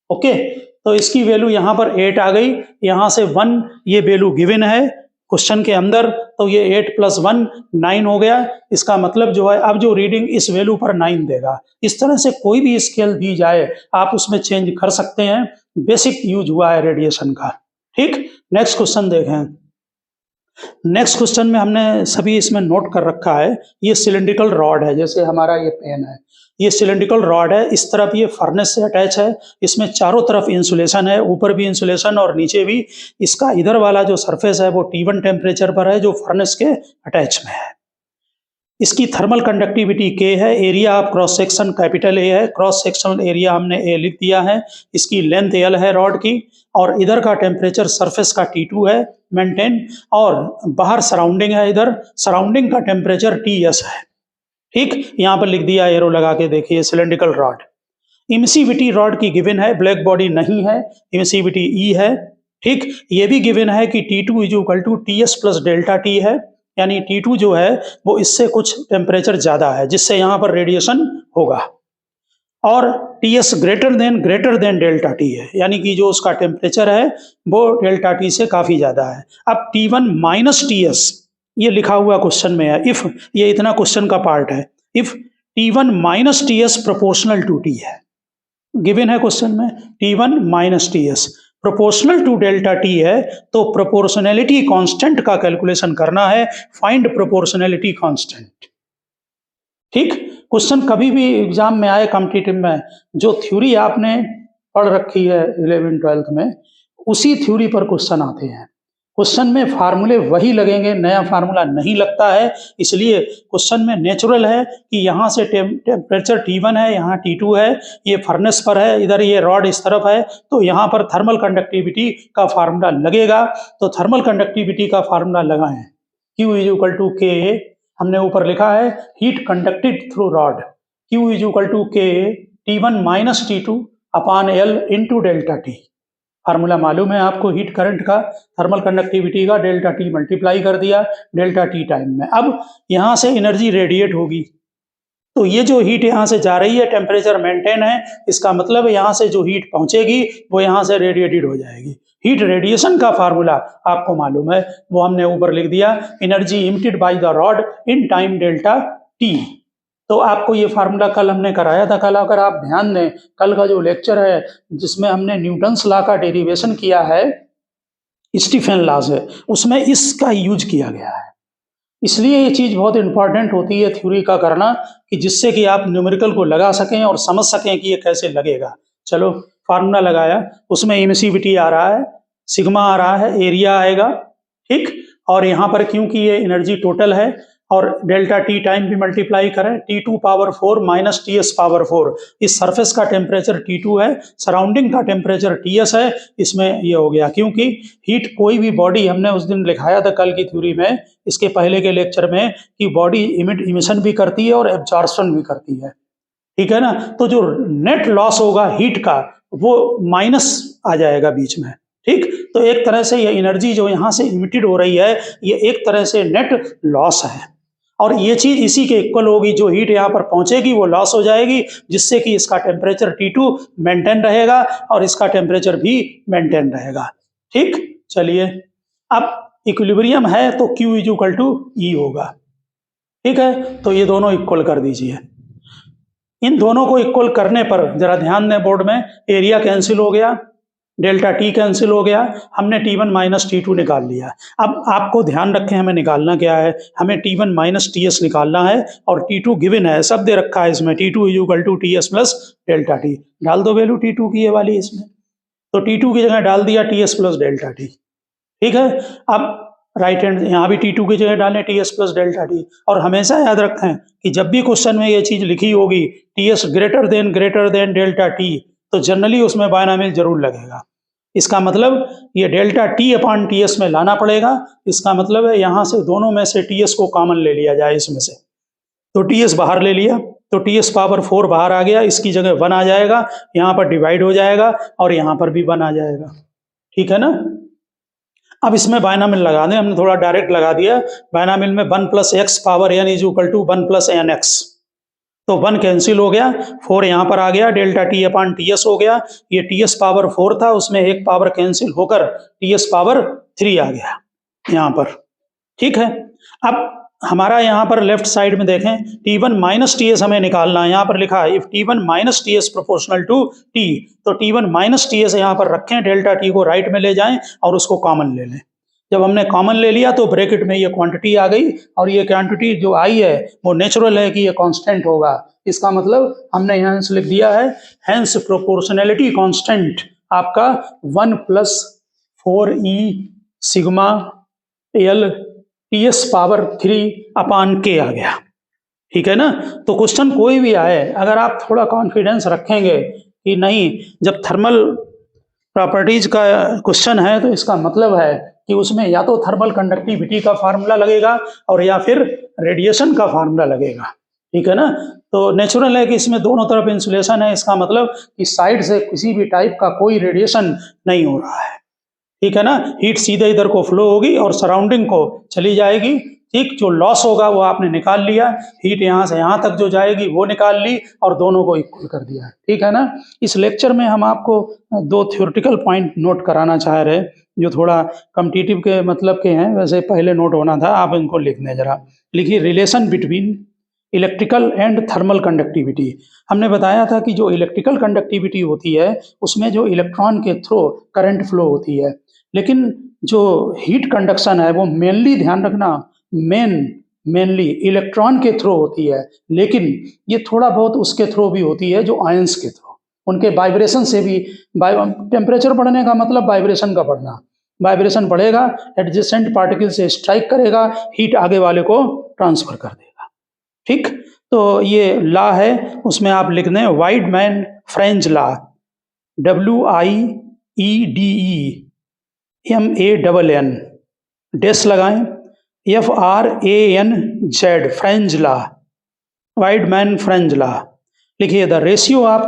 ओके। तो इसकी वैल्यू यहाँ पर 8 आ गई, यहाँ से 1 ये वैल्यू गिवन है क्वेश्चन के अंदर, तो ये 8 + 1 9 हो गया, इसका मतलब जो है अब जो रीडिंग इस वैल्यू पर 9 देगा। इस तरह से कोई भी स्केल दी जाए आप उसमें चेंज कर सकते हैं, बेसिक यूज हुआ है रेडिएशन का, ठीक। नेक्स्ट क्वेश्चन देखें, नेक्स्ट क्वेश्चन में हमने सभी इसमें नोट कर रखा है, ये सिलिंड्रिकल रॉड है, जैसे हमारा ये पेन है, ये सिलिंड्रिकल रॉड है, इस तरफ ये फर्नेस से अटैच है, इसमें चारों तरफ इंसुलेशन है, ऊपर भी इंसुलेशन और नीचे भी। इसका इधर वाला जो सरफेस है वो T1 टेम्परेचर पर है, जो फर्नेस के अटैच में है। इसकी थर्मल कंडक्टिविटी K है, area of cross section capital A है, क्रॉस सेक्शनल एरिया हमने A लिख दिया है, इसकी लेंथ L है रॉड की, और इधर का टेम्परेचर सरफेस का T2 है मेंटेन, और बाहर सराउंडिंग है, इधर सराउंडिंग का टेम्परेचर TS है। ठीक, यहाँ पर लिख दिया एरो लगा के, देखिए सिलेंड्रिकल रॉड। इमिसिविटी रॉड की गिवन है, ब्लैक बॉडी नहीं है, इमिसिविटी E है। ठीक, ये भी गिवन है कि T2 is equal to TS plus delta T है, यानी T2 जो है वो इससे कुछ टेम्परेचर ज्यादा है, जिससे यहाँ पर रेडिएशन होगा, और TS greater than delta T है, यानी कि जो उसका टेम्परेचर है वो डेल्टा T से काफी ज्यादा है। अब T1 माइनस TS ये लिखा हुआ क्वेश्चन में है, इफ, ये इतना क्वेश्चन का पार्ट है, if T1 minus TS proportional to T है, गिवन है क्वेश्चन में T1 minus TS proportional to delta T है, तो प्रोपोर्शनैलिटी कांस्टेंट का कैलकुलेशन करना है, फाइंड प्रोपोर्शनैलिटी कांस्टेंट। ठीक, क्वेश्चन कभी भी एग्जाम में आए कॉम्पिटिटिव में, जो थ्योरी आपने पढ़ रखी है 11th-12th में, उसी थ्योरी पर क्वेश्चन आते हैं। क्वेश्चन में फार्मूले वही लगेंगे, नया फार्मूला नहीं लगता है, इसलिए क्वेश्चन में नेचुरल है कि यहाँ से टेम्परेचर T1 है, यहाँ T2 है, ये फर्नेस पर है, इधर ये रॉड इस तरफ है, तो यहाँ पर थर्मल कंडक्टिविटी का फार्मूला लगेगा। तो थर्मल कंडक्टिविटी का फार्मूला लगाएं, Q is equal to K, हमने ऊपर लिखा है heat conducted through rod, Q is equal to K T1 minus T2 upon L into delta T। Formula मालूम है आपको हीट करंट का, थर्मल कंडक्टिविटी का, डेल्टा T मल्टीप्लाई कर दिया डेल्टा T टाइम में। अब यहाँ से एनर्जी रेडिएट होगी, तो ये जो हीट यहाँ से जा रही है, टेम्परेचर मेंटेन है, इसका मतलब यहाँ से जो हीट पहुंचेगी वो यहाँ से रेडिएटेड हो जाएगी। हीट रेडिएशन का फार्मूला आपको मालूम है, वो हमने ऊपर लिख दिया, energy emitted by the rod in time delta T। तो आपको ये फार्मूला कल हमने कराया था। कल अगर आप ध्यान दें, कल का जो लेक्चर है जिसमें हमने न्यूटन्स लॉ का डेरिवेशन किया है, स्टीफन लॉ से, उसमें इसका यूज किया गया है। इसलिए ये चीज़ बहुत इंपॉर्टेंट होती है थ्योरी का करना, कि जिससे कि आप न्यूमेरिकल को लगा सकें और समझ सकें कि ये कैसे लगेगा। चलो, फार्मूला लगाया, उसमें इमिसिविटी आ रहा है, सिग्मा आ रहा है, एरिया आएगा, ठीक, और यहाँ पर क्योंकि ये एनर्जी टोटल है और डेल्टा T टाइम भी मल्टीप्लाई करें, T2 power 4 minus TS power 4, इस सरफेस का टेम्परेचर T2 है, सराउंडिंग का टेम्परेचर TS है, इसमें ये हो गया। क्योंकि हीट कोई भी बॉडी, हमने उस दिन लिखाया था कल की थ्योरी में, इसके पहले के लेक्चर में, कि बॉडी इमिशन भी करती है और एब्जॉर्प्शन भी करती है, ठीक है ना। तो जो नेट लॉस होगा हीट का वो माइनस आ जाएगा बीच में, ठीक। तो एक तरह से ये एनर्जी जो यहाँ से इमिटेड हो रही है, ये एक तरह से नेट लॉस है, और ये चीज इसी के इक्वल होगी, जो हीट यहाँ पर पहुंचेगी वो लॉस हो जाएगी, जिससे कि इसका टेम्परेचर T2 मेंटेन रहेगा और इसका टेम्परेचर भी मेंटेन रहेगा, ठीक। चलिए, अब इक्विलिब्रियम है तो Q is equal to E होगा, ठीक है। तो ये दोनों इक्वल कर दीजिए। इन दोनों को इक्वल करने पर जरा ध्यान दें, बोर्ड में एरिया कैंसिल हो गया, डेल्टा T कैंसिल हो गया, हमने T1 माइनस T2 निकाल लिया। अब आपको ध्यान रखें, हमें निकालना क्या है, हमें T1 माइनस TS निकालना है, और T2 गिवन है, सब दे रखा है इसमें, T2 is equal to TS plus delta T। डाल दो वैल्यू T2 की ये वाली इसमें, तो T2 की जगह डाल दिया TS प्लस डेल्टा T, ठीक है। अब राइट हैंड यहाँ भी T2 की जगह डालें TS प्लस डेल्टा T, और हमेशा याद रखें कि जब भी क्वेश्चन में ये चीज लिखी होगी TS greater than delta T, तो जनरली उसमें बायनॉमियल जरूर लगेगा। इसका मतलब ये डेल्टा T अपॉन TS में लाना पड़ेगा। इसका मतलब है यहाँ से दोनों में से TS को कॉमन ले लिया जाए इसमें से, तो TS बाहर ले लिया, तो TS पावर 4 बाहर आ गया, इसकी जगह 1 आ जाएगा, यहाँ पर डिवाइड हो जाएगा और यहाँ पर भी 1 आ जाएगा, ठीक है ना। अब इसमें बायनॉमियल लगा दें, हमने थोड़ा डायरेक्ट लगा दिया। बायनॉमियल में 1 plus x power n is equal to 1 plus n x, तो 1 कैंसिल हो गया, 4 यहाँ पर आ गया, डेल्टा T अपॉन TS हो गया। ये TS पावर 4 था, उसमें एक पावर कैंसिल होकर TS पावर 3 आ गया यहाँ पर, ठीक है। अब हमारा यहाँ पर लेफ्ट साइड में देखें, T1 माइनस TS हमें निकालना है, यहाँ पर लिखा है if T1 minus TS proportional to T, तो T1 माइनस TS यहाँ पर रखें, डेल्टा T को राइट में ले जाएं और उसको कॉमन ले लें, जब हमने कॉमन ले लिया तो ब्रैकेट में ये क्वांटिटी आ गई, और ये क्वांटिटी जो आई है वो नेचुरल है कि ये कांस्टेंट होगा। इसका मतलब हमने यहाँ से लिख दिया है, हेंस प्रोपोर्शनैलिटी कांस्टेंट आपका 1 + 4e sigma L TS power 3/k आ गया। ठीक है ना। तो क्वेश्चन कोई भी आए, अगर आप थोड़ा कॉन्फिडेंस रखेंगे कि नहीं, जब थर्मल प्रॉपर्टीज का क्वेश्चन है तो इसका मतलब है कि उसमें या तो थर्मल कंडक्टिविटी का फार्मूला लगेगा और या फिर रेडिएशन का फार्मूला लगेगा। ठीक है ना। तो नेचुरल है कि इसमें दोनों तरफ इंसुलेशन है, इसका मतलब कि साइड से किसी भी टाइप का कोई रेडिएशन नहीं हो रहा है। ठीक है ना। हीट सीधे इधर को फ्लो होगी और सराउंडिंग को चली जाएगी। ठीक, जो लॉस होगा वो आपने निकाल लिया, हीट यहाँ से यहाँ तक जो जाएगी वो निकाल ली और दोनों को इक्वल कर दिया। ठीक है ना। इस लेक्चर में हम आपको 2 थ्योरेटिकल पॉइंट नोट कराना चाह रहे, जो थोड़ा कॉम्पिटिटिव के मतलब के हैं, वैसे पहले नोट होना था, आप इनको लिख दें जरा। लिखिए, relation between electrical and thermal conductivity. हमने बताया था कि जो इलेक्ट्रिकल कंडक्टिविटी होती है उसमें जो इलेक्ट्रॉन के थ्रू करंट फ्लो होती है, लेकिन जो हीट कंडक्शन है वो मेनली, ध्यान रखना, मेनली इलेक्ट्रॉन के थ्रू होती है, लेकिन ये थोड़ा बहुत उसके थ्रू भी होती है जो आयंस के थ्रू, उनके वाइब्रेशन से भी। टेम्परेचर बढ़ने का मतलब वाइब्रेशन का बढ़ना, वाइब्रेशन बढ़ेगा, एडजेसेंट पार्टिकल से स्ट्राइक करेगा, हीट आगे वाले को ट्रांसफर कर देगा। ठीक, तो ये लॉ है, उसमें आप लिख दें Wiedemann Franz law, WIEDEMANN, dash लगाएं, FRANZ, Franz law, Wiedemann Franz law. लिखिए, the ratio of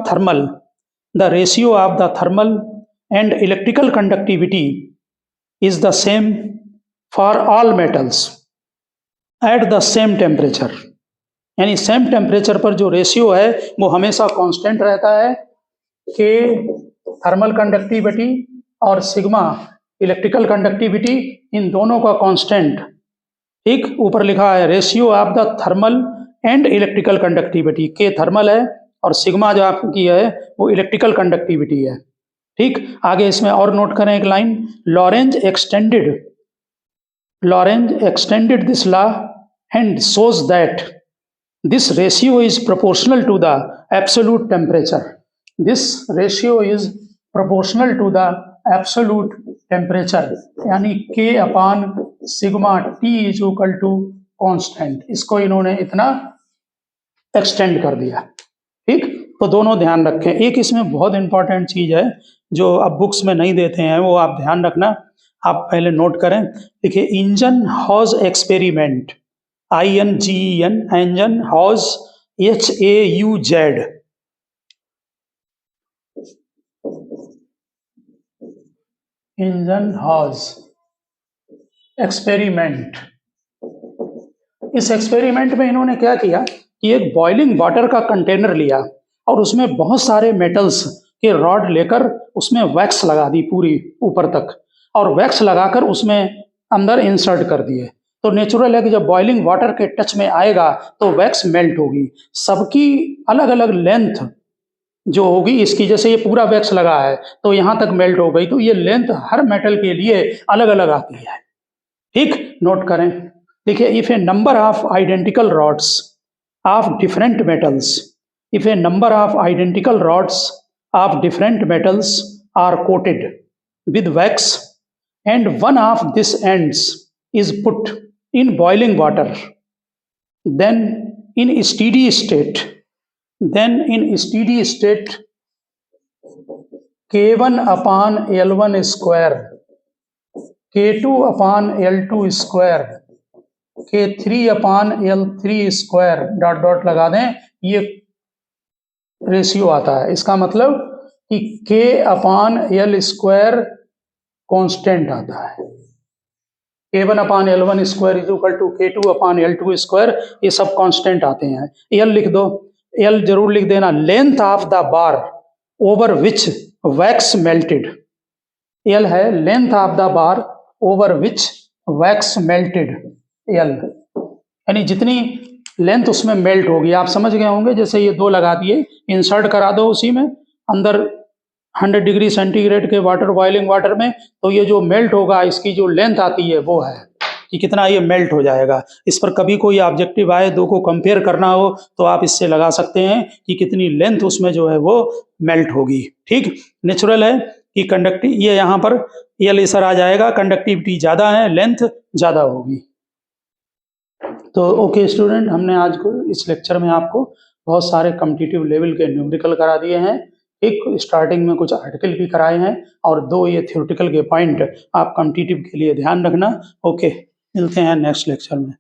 the thermal and electrical conductivity is the same for all metals at the same temperature. यानी सेम टेम्परेचर पर जो ratio है वो हमेशा constant रहता है, के थर्मल कंडक्टिविटी और सिग्मा इलेक्ट्रिकल कंडक्टिविटी, इन दोनों का कांस्टेंट। ठीक, ऊपर लिखा है ratio of the thermal and electrical conductivity, के थर्मल है और सिग्मा जो आपकी है वो इलेक्ट्रिकल कंडक्टिविटी है। ठीक, आगे इसमें और नोट करें एक line, Lorenz extended this law and shows that this ratio is proportional to the absolute temperature. This ratio is proportional to the absolute temperature, यानी K/σT is equal to constant। इसको इन्होंने इतना एक्सटेंड कर दिया। ठीक, तो दोनों ध्यान रखें। एक इसमें बहुत इंपॉर्टेंट चीज है जो अब बुक्स में नहीं देते हैं, वो आप ध्यान रखना, आप पहले नोट करें। देखिए, Ingenhousz experiment, INGEN, engine Haus, HAUZ, Ingenhousz experiment. इस एक्सपेरिमेंट में इन्होंने क्या किया कि एक बॉइलिंग वाटर का कंटेनर लिया और उसमें बहुत सारे मेटल्स के रॉड लेकर उसमें वैक्स लगा दी पूरी ऊपर तक, और वैक्स लगाकर उसमें अंदर इंसर्ट कर दिए। तो नेचुरल है कि जब बॉइलिंग वाटर के टच में आएगा तो वैक्स मेल्ट होगी। सबकी अलग अलग लेंथ जो होगी इसकी, जैसे ये पूरा वैक्स लगा है तो यहाँ तक मेल्ट हो गई, तो ये लेंथ हर मेटल के लिए अलग अलग आती है। ठीक, नोट करें। देखिए, if a number of identical rods of different metals, if a number of identical rods of different metals are coated with wax and one of this ends is put in boiling water, then in steady state K1/L1 square, K2/L2 square, K3/L3 square dot dot लगा दें, ये ratio आता है। इसका मतलब कि K/L square constant आता है, K1/L1 square is equal to K2/L2 square, ये सब कांस्टेंट आते हैं। L लिख दो, L जरूर लिख देना। Length of the bar over which wax melted, L है length of the bar over which wax melted, L यानी जितनी लेंथ उसमें मेल्ट होगी। आप समझ गए होंगे, जैसे ये 2 लगा दिए, इंसर्ट करा दो उसी में, अंदर 100 डिग्री सेंटीग्रेड के वाटर, बॉइलिंग वाटर में, तो ये जो मेल्ट होगा इसकी जो लेंथ आती है वो है कि कितना ये मेल्ट हो जाएगा। इस पर कभी कोई ऑब्जेक्टिव आए, दो को कंपेयर करना हो तो आप इससे लगा सकते हैं कि कितनी लेंथ उसमें जो है वो मेल्ट होगी। ठीक, नेचुरल है कि कंडक्टिव, ये यहाँ पर एल इधर आ जाएगा, कंडक्टिविटी ज़्यादा है, लेंथ ज़्यादा होगी। तो ओके स्टूडेंट, हमने आज को इस लेक्चर में आपको बहुत सारे कॉम्पिटिटिव लेवल के न्यूमेरिकल करा दिए हैं। एक स्टार्टिंग में कुछ आर्टिकल भी कराए हैं और 2 ये थ्योरेटिकल के पॉइंट आप कॉम्पिटिटिव के लिए ध्यान रखना। ओके, मिलते हैं नेक्स्ट लेक्चर में।